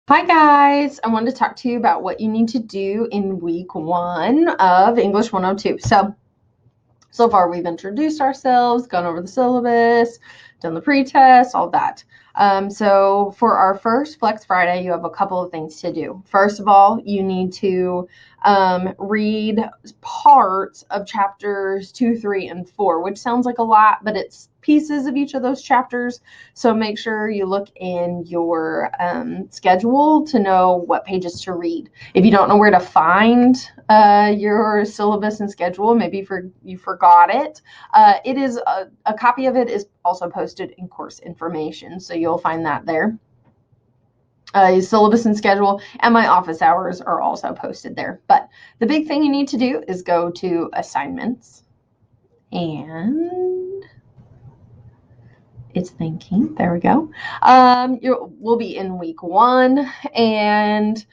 Hi guys, I wanted to talk to you about what you need to do in week 1 of English 102. So far we've introduced ourselves, gone over the syllabus, done the pre-test, all that. So for our first Flex Friday, you have a couple of things to do. First of all, you need to read parts of chapters 2, 3, and 4, which sounds like a lot, but it's pieces of each of those chapters. So make sure you look in your schedule to know what pages to read. If you don't know where to find your syllabus and schedule, maybe you forgot it, it is a copy of it is also posted in course information, so you'll find that there. Syllabus and schedule and my office hours are also posted there. But the big thing you need to do is go to assignments, and it's thinking. There we go. We'll be in week 1, and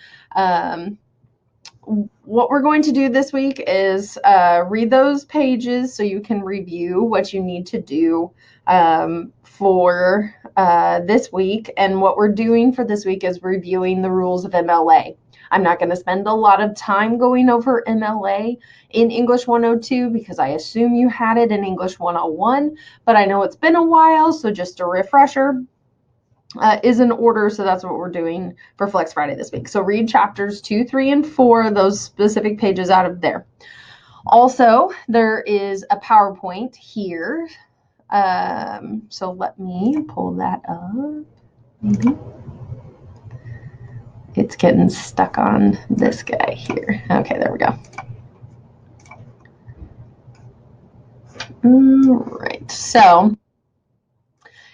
what we're going to do this week is read those pages so you can review what you need to do for this week. And what we're doing for this week is reviewing the rules of MLA. I'm not going to spend a lot of time going over MLA in English 102 because I assume you had it in English 101, but I know it's been a while, so just a refresher. Is in order, so that's what we're doing for Flex Friday this week. So read chapters 2, 3, and 4, those specific pages out of there. Also, there is a PowerPoint here. So let me pull that up. Maybe. It's getting stuck on this guy here. Okay, there we go. All right, so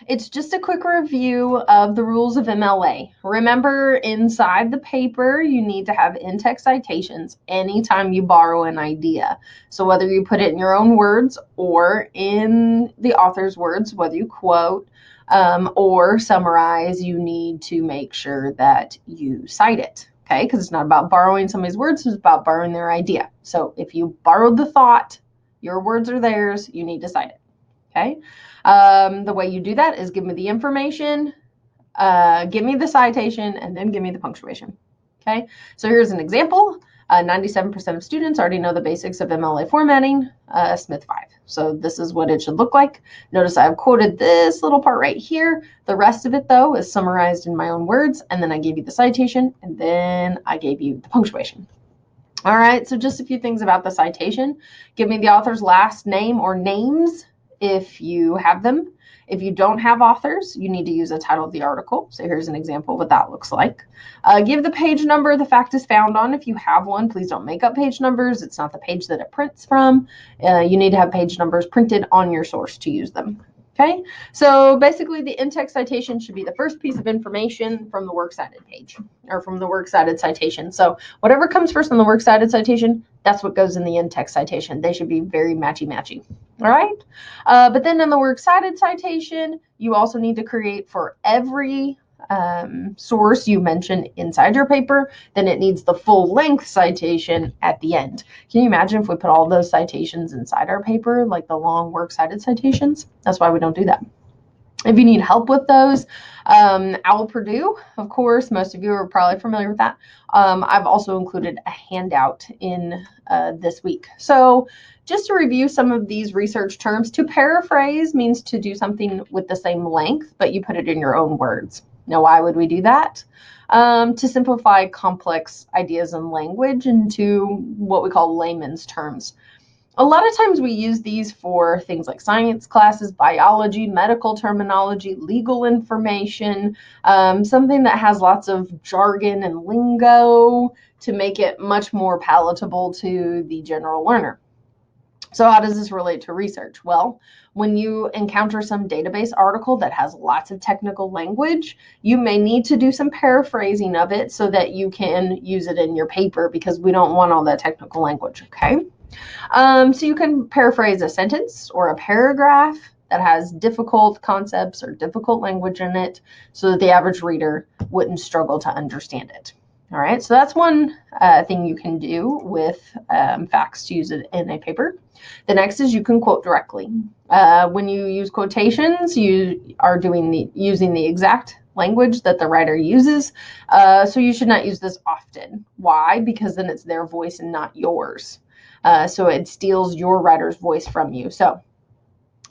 it's just a quick review of the rules of MLA. Remember, inside the paper, you need to have in-text citations anytime you borrow an idea. So whether you put it in your own words or in the author's words, whether you quote or summarize, you need to make sure that you cite it, okay? Because it's not about borrowing somebody's words, it's about borrowing their idea. So if you borrowed the thought, your words are theirs, you need to cite it, okay? The way you do that is give me the information, give me the citation, and then give me the punctuation. Okay, so here's an example. 97% of students already know the basics of MLA formatting, Smith 5. So this is what it should look like. Notice I've quoted this little part right here. The rest of it, though, is summarized in my own words, and then I gave you the citation, and then I gave you the punctuation. All right, so just a few things about the citation. Give me the author's last name or names if you have them. If you don't have authors, you need to use the title of the article. So here's an example of what that looks like. Give the page number the fact is found on. If you have one, please don't make up page numbers. It's not the page that it prints from. You need to have page numbers printed on your source to use them. Okay, so basically the in-text citation should be the first piece of information from the works cited page, or from the works cited citation. So whatever comes first on the works cited citation, that's what goes in the in-text citation. They should be very matchy-matchy. All right, but then in the works cited citation, you also need to create for every source you mention inside your paper, then it needs the full length citation at the end. Can you imagine if we put all those citations inside our paper, like the long works cited citations? That's why we don't do that. If you need help with those, OWL Purdue, of course, most of you are probably familiar with that. I've also included a handout in this week. So just to review some of these research terms, to paraphrase means to do something with the same length, but you put it in your own words. Now, why would we do that? To simplify complex ideas and language into what we call layman's terms. A lot of times we use these for things like science classes, biology, medical terminology, legal information, something that has lots of jargon and lingo to make it much more palatable to the general learner. So how does this relate to research? Well, when you encounter some database article that has lots of technical language, you may need to do some paraphrasing of it so that you can use it in your paper, because we don't want all that technical language, okay? So you can paraphrase a sentence or a paragraph that has difficult concepts or difficult language in it so that the average reader wouldn't struggle to understand it. All right, so that's one thing you can do with facts to use it in a paper. The next is you can quote directly. When you use quotations, you are using the exact language that the writer uses. So you should not use this often. Why? Because then it's their voice and not yours. So it steals your writer's voice from you. So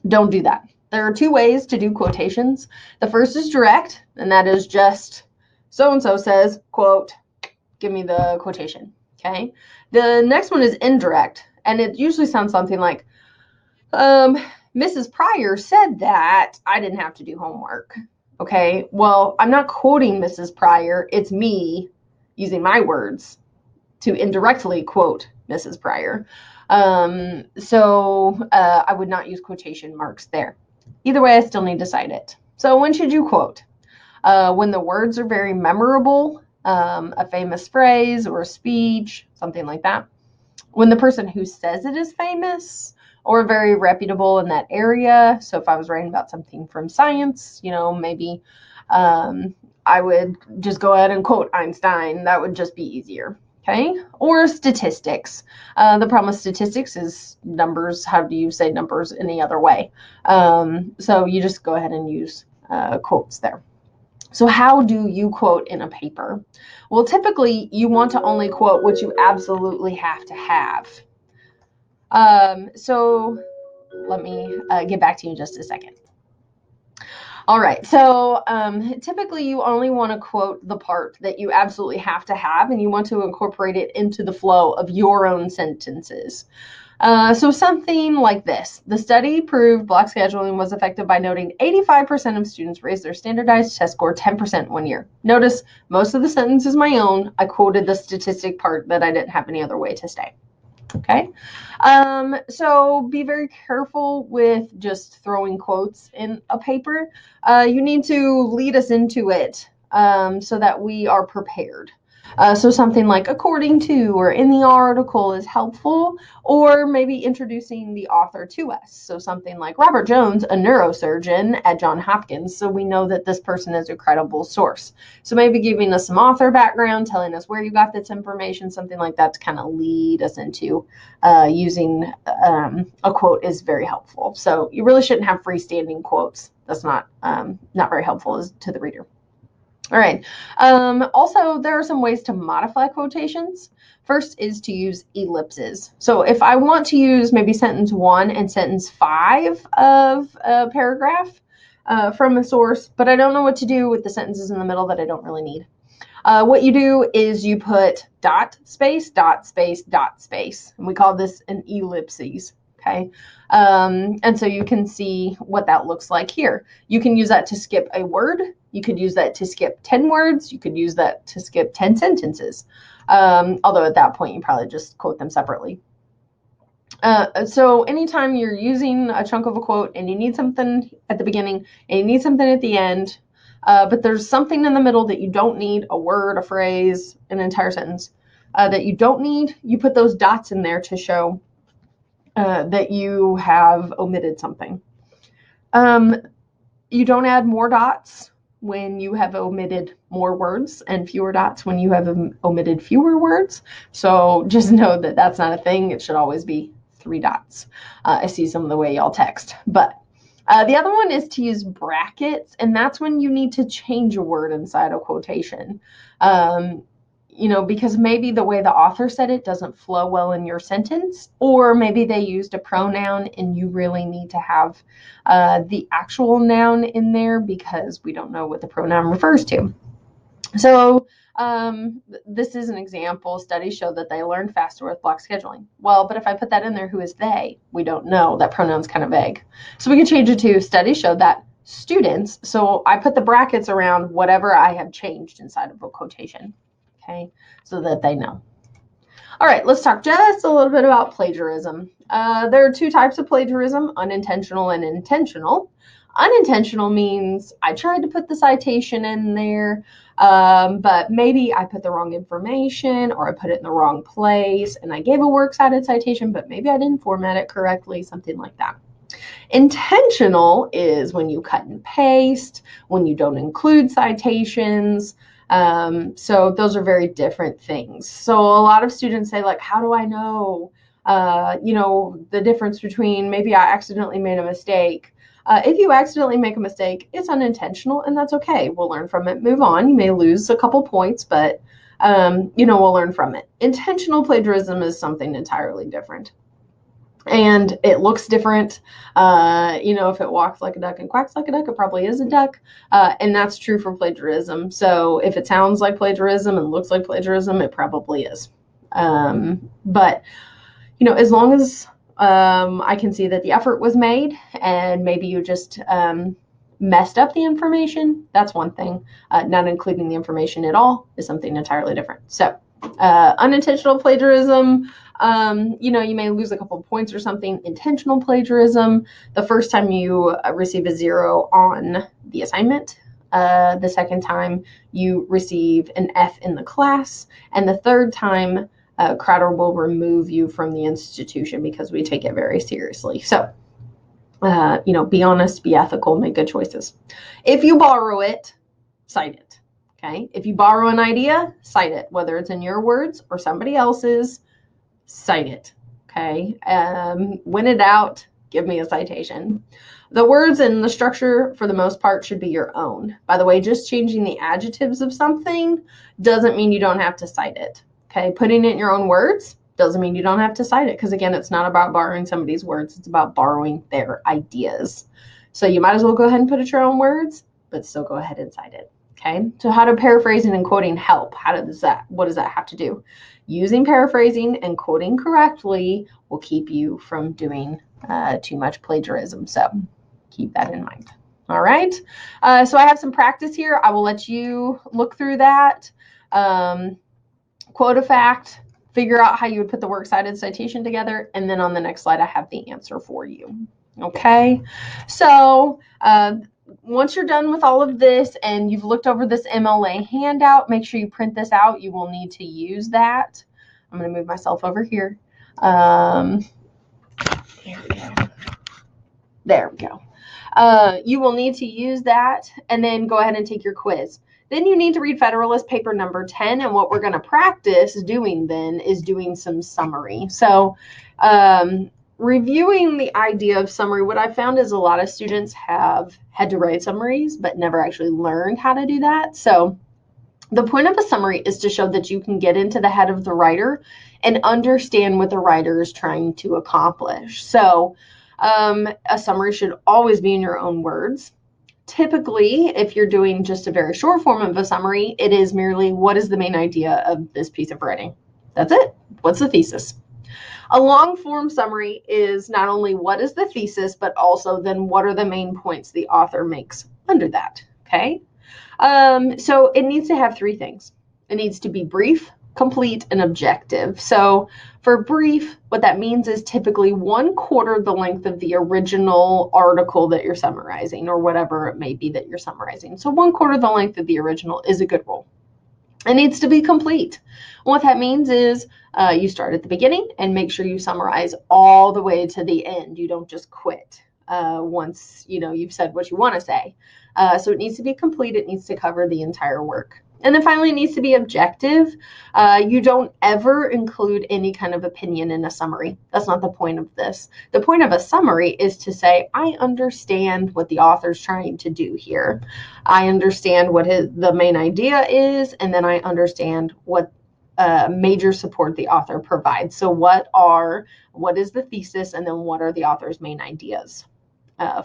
don't do that. There are two ways to do quotations. The first is direct, and that is just so-and-so says, quote, give me the quotation, okay? The next one is indirect, and it usually sounds something like, Mrs. Pryor said that I didn't have to do homework, okay? Well, I'm not quoting Mrs. Pryor. It's me using my words to indirectly quote Mrs. Pryor. So I would not use quotation marks there. Either way, I still need to cite it. So when should you quote? When the words are very memorable, a famous phrase or a speech, something like that. When the person who says it is famous or very reputable in that area. So if I was writing about something from science, maybe I would just go ahead and quote Einstein. That would just be easier. Okay, or statistics. The problem with statistics is numbers. How do you say numbers any other way? So you just go ahead and use quotes there. So how do you quote in a paper? Well, typically you want to only quote what you absolutely have to have. So let me get back to you in just a second. All right, so typically you only want to quote the part that you absolutely have to have, and you want to incorporate it into the flow of your own sentences. So something like this. The study proved block scheduling was effective by noting 85% of students raised their standardized test score 10% one year. Notice most of the sentence is my own. I quoted the statistic part that I didn't have any other way to say. Okay, so be very careful with just throwing quotes in a paper. You need to lead us into it so that we are prepared. So something like according to or in the article is helpful, or maybe introducing the author to us. So something like Robert Jones, a neurosurgeon at Johns Hopkins. So we know that this person is a credible source. So maybe giving us some author background, telling us where you got this information, something like that to kind of lead us into using a quote is very helpful. So you really shouldn't have freestanding quotes. That's not very helpful to the reader. All right. Also, there are some ways to modify quotations. First is to use ellipses. So if I want to use maybe sentence 1 and sentence 5 of a paragraph from a source, but I don't know what to do with the sentences in the middle that I don't really need. What you do is you put dot space, dot space, dot space. And we call this an ellipses. Okay. And so you can see what that looks like here. You can use that to skip a word. You could use that to skip 10 words. You could use that to skip 10 sentences. Although at that point, you probably just quote them separately. So anytime you're using a chunk of a quote and you need something at the beginning and you need something at the end, but there's something in the middle that you don't need, a word, a phrase, an entire sentence, that you don't need, you put those dots in there to show that you have omitted something. You don't add more dots when you have omitted more words and fewer dots when you have omitted fewer words. So just know that that's not a thing. It should always be 3 dots. I see some of the way y'all text. But the other one is to use brackets, and that's when you need to change a word inside a quotation. Because maybe the way the author said it doesn't flow well in your sentence, or maybe they used a pronoun and you really need to have the actual noun in there because we don't know what the pronoun refers to. So this is an example. Studies show that they learn faster with block scheduling. Well, but if I put that in there, who is they? We don't know. That pronoun's kind of vague. So we can change it to studies show that students. So I put the brackets around whatever I have changed inside of a quotation. Okay, so that they know. All right, let's talk just a little bit about plagiarism. There are 2 types of plagiarism, unintentional and intentional. Unintentional means I tried to put the citation in there, but maybe I put the wrong information or I put it in the wrong place and I gave a works cited citation, but maybe I didn't format it correctly, something like that. Intentional is when you cut and paste, when you don't include citations. So those are very different things. So a lot of students say, like, how do I know, the difference between maybe I accidentally made a mistake If you accidentally make a mistake, it's unintentional, and that's okay. We'll learn from it, move on. You may lose a couple points, but we'll learn from it. Intentional plagiarism is something entirely different. And it looks different. If it walks like a duck and quacks like a duck, it probably is a duck. And that's true for plagiarism. So if it sounds like plagiarism and looks like plagiarism, it probably is. But as long as I can see that the effort was made and maybe you just messed up the information, that's one thing. Not including the information at all is something entirely different. So unintentional plagiarism, you may lose a couple of points or something. Intentional plagiarism, the first time you receive a 0 on the assignment, the second time you receive an F in the class, and the third time Crowder will remove you from the institution because we take it very seriously. So, be honest, be ethical, make good choices. If you borrow it, cite it. Okay. If you borrow an idea, cite it, whether it's in your words or somebody else's, cite it. Okay. When in doubt, give me a citation. The words and the structure, for the most part, should be your own. By the way, just changing the adjectives of something doesn't mean you don't have to cite it. Okay. Putting it in your own words doesn't mean you don't have to cite it, because again, it's not about borrowing somebody's words. It's about borrowing their ideas. So you might as well go ahead and put it your own words, but still go ahead and cite it. Okay, so how do paraphrasing and quoting help? What does that have to do? Using paraphrasing and quoting correctly will keep you from doing too much plagiarism. So keep that in mind. All right, so I have some practice here. I will let you look through that. Quote a fact, figure out how you would put the works cited citation together, and then on the next slide, I have the answer for you. Okay, so once you're done with all of this and you've looked over this MLA handout, make sure you print this out. You will need to use that. I'm going to move myself over here. There we go. There we go. You will need to use that and then go ahead and take your quiz. Then you need to read Federalist paper number 10, and what we're going to practice doing then is doing some summary. So reviewing the idea of summary, what I found is a lot of students have had to write summaries but never actually learned how to do that. So the point of a summary is to show that you can get into the head of the writer and understand what the writer is trying to accomplish. So a summary should always be in your own words. Typically, if you're doing just a very short form of a summary, it is merely, what is the main idea of this piece of writing? That's it. What's the thesis? A long form summary is not only what is the thesis, but also then what are the main points the author makes under that. Okay. So it needs to have 3 things. It needs to be brief, complete, and objective. So for brief, what that means is typically 1/4 the length of the original article that you're summarizing, or whatever it may be that you're summarizing. So 1/4 the length of the original is a good rule. It needs to be complete. What that means is you start at the beginning and make sure you summarize all the way to the end. You don't just quit once you've said what you want to say. So it needs to be complete. It needs to cover the entire work. And then finally, it needs to be objective. You don't ever include any kind of opinion in a summary. That's not the point of this. The point of a summary is to say, I understand what the author's trying to do here. I understand what the main idea is, and then I understand what major support the author provides. So what is the thesis, and then what are the author's main ideas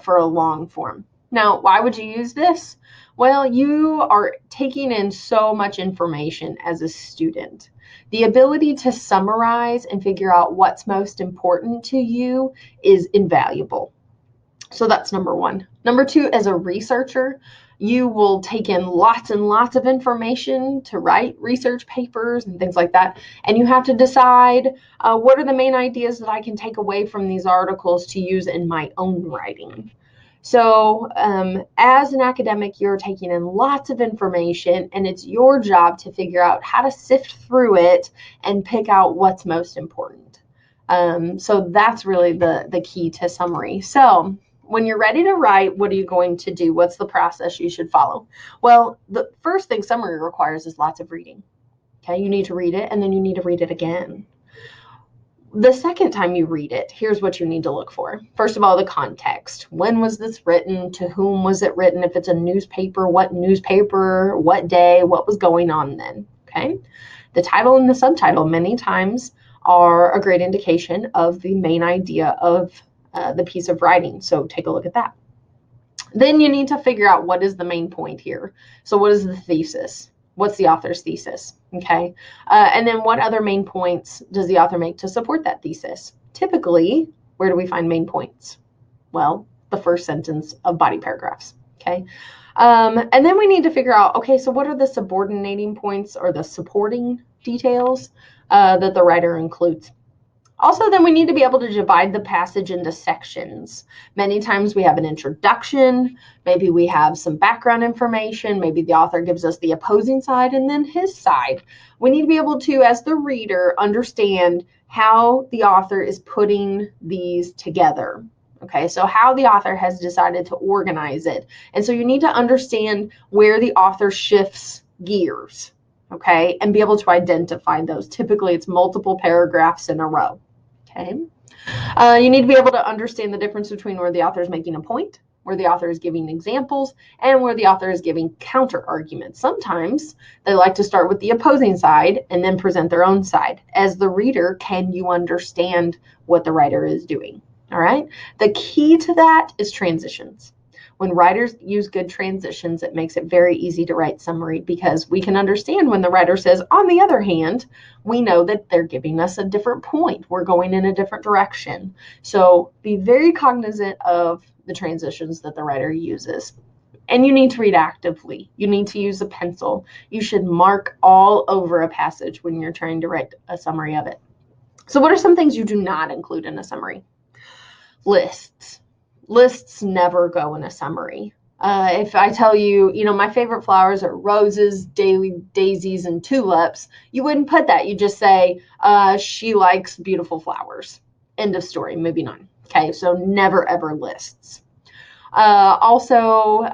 for a long form. Now, why would you use this? Well, you are taking in so much information as a student. The ability to summarize and figure out what's most important to you is invaluable. So that's number 1. Number 2, as a researcher, you will take in lots and lots of information to write research papers and things like that. And you have to decide what are the main ideas that I can take away from these articles to use in my own writing. So as an academic, you're taking in lots of information, and it's your job to figure out how to sift through it and pick out what's most important. So that's really the key to summary. So when you're ready to write, what are you going to do? What's the process you should follow? Well, the first thing summary requires is lots of reading. Okay, you need to read it, and then you need to read it again. The second time you read it, here's what you need to look for. First of all, the context. When was this written? To whom was it written? If it's a newspaper, what day, what was going on then? Okay. The title and the subtitle many times are a great indication of the main idea of the piece of writing. So take a look at that. Then you need to figure out what is the main point here. So what is the thesis? What's the author's thesis? Okay. And then what other main points does the author make to support that thesis? Typically, where do we find main points? Well, the first sentence of body paragraphs. Okay. And then we need to figure out, okay, so what are the subordinating points or the supporting details that the writer includes? Also, then we need to be able to divide the passage into sections. Many times we have an introduction, maybe we have some background information, maybe the author gives us the opposing side and then his side. We need to be able to, as the reader, understand how the author is putting these together. Okay, so how the author has decided to organize it. And so you need to understand where the author shifts gears, okay, and be able to identify those. Typically, it's multiple paragraphs in a row. Okay. You need to be able to understand the difference between where the author is making a point, where the author is giving examples, and where the author is giving counter arguments. Sometimes they like to start with the opposing side and then present their own side. As the reader, can you understand what the writer is doing? All right. The key to that is transitions. When writers use good transitions, it makes it very easy to write summary because we can understand when the writer says, on the other hand, we know that they're giving us a different point. We're going in a different direction. So be very cognizant of the transitions that the writer uses. And you need to read actively. You need to use a pencil. You should mark all over a passage when you're trying to write a summary of it. So what are some things you do not include in a summary? Lists. Lists never go in a summary. If I tell you, my favorite flowers are roses, daisies, and tulips, you wouldn't put that. You just say, she likes beautiful flowers. End of story, moving on. Okay, so never ever lists. Also,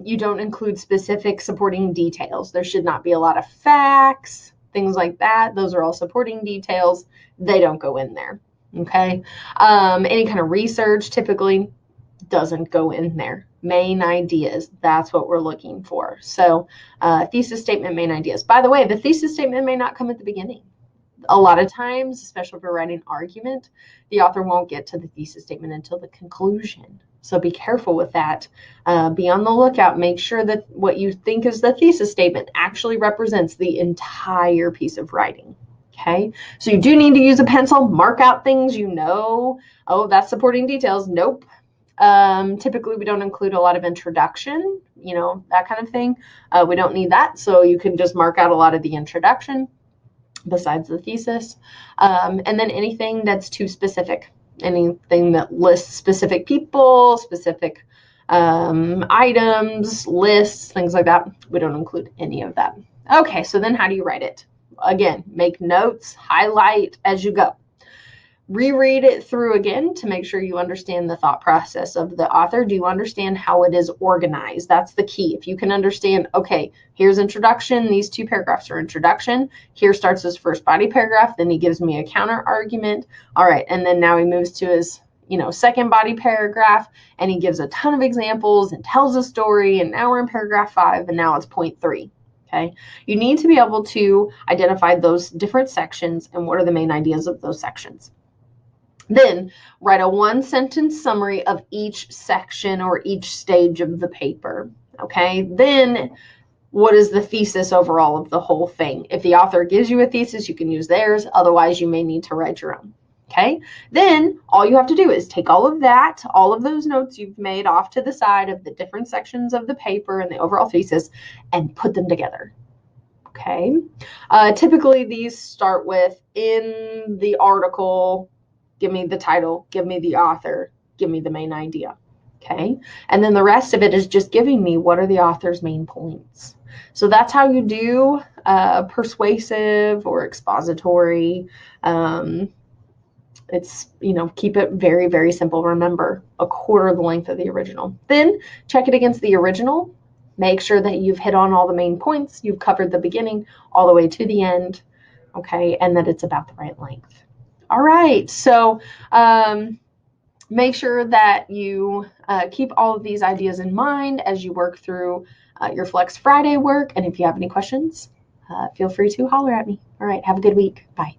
you don't include specific supporting details. There should not be a lot of facts, things like that. Those are all supporting details. They don't go in there. Okay. Any kind of research typically doesn't go in there. Main ideas, that's what we're looking for. So thesis statement, main ideas. By the way, the thesis statement may not come at the beginning. A lot of times, especially if we're writing argument, the author won't get to the thesis statement until the conclusion. So be careful with that. Be on the lookout. Make sure that what you think is the thesis statement actually represents the entire piece of writing. Okay, so you do need to use a pencil, mark out things oh, that's supporting details. Nope. Typically, we don't include a lot of introduction, that kind of thing. We don't need that. So you can just mark out a lot of the introduction besides the thesis. And then anything that's too specific, anything that lists specific people, specific items, lists, things like that. We don't include any of that. Okay, so then how do you write it? Again, make notes, highlight as you go. Reread it through again to make sure you understand the thought process of the author. Do you understand how it is organized? That's the key. If you can understand, okay, here's introduction. These two paragraphs are introduction. Here starts his first body paragraph. Then he gives me a counter argument. All right. And then now he moves to his, second body paragraph and he gives a ton of examples and tells a story. And now we're in paragraph 5 and now it's point 3. Okay. You need to be able to identify those different sections and what are the main ideas of those sections. Then write a 1-sentence summary of each section or each stage of the paper. Okay. Then what is the thesis overall of the whole thing? If the author gives you a thesis, you can use theirs. Otherwise, you may need to write your own. Okay. Then all you have to do is take all of those notes you've made off to the side of the different sections of the paper and the overall thesis and put them together. Okay. Typically, these start with in the article, give me the title, give me the author, give me the main idea. Okay. And then the rest of it is just giving me what are the author's main points. So that's how you do persuasive or expository. It's, keep it very, very simple. Remember, a quarter the length of the original. Then check it against the original. Make sure that you've hit on all the main points. You've covered the beginning all the way to the end. Okay. And that it's about the right length. All right. So make sure that you keep all of these ideas in mind as you work through your Flex Friday work. And if you have any questions, feel free to holler at me. All right. Have a good week. Bye.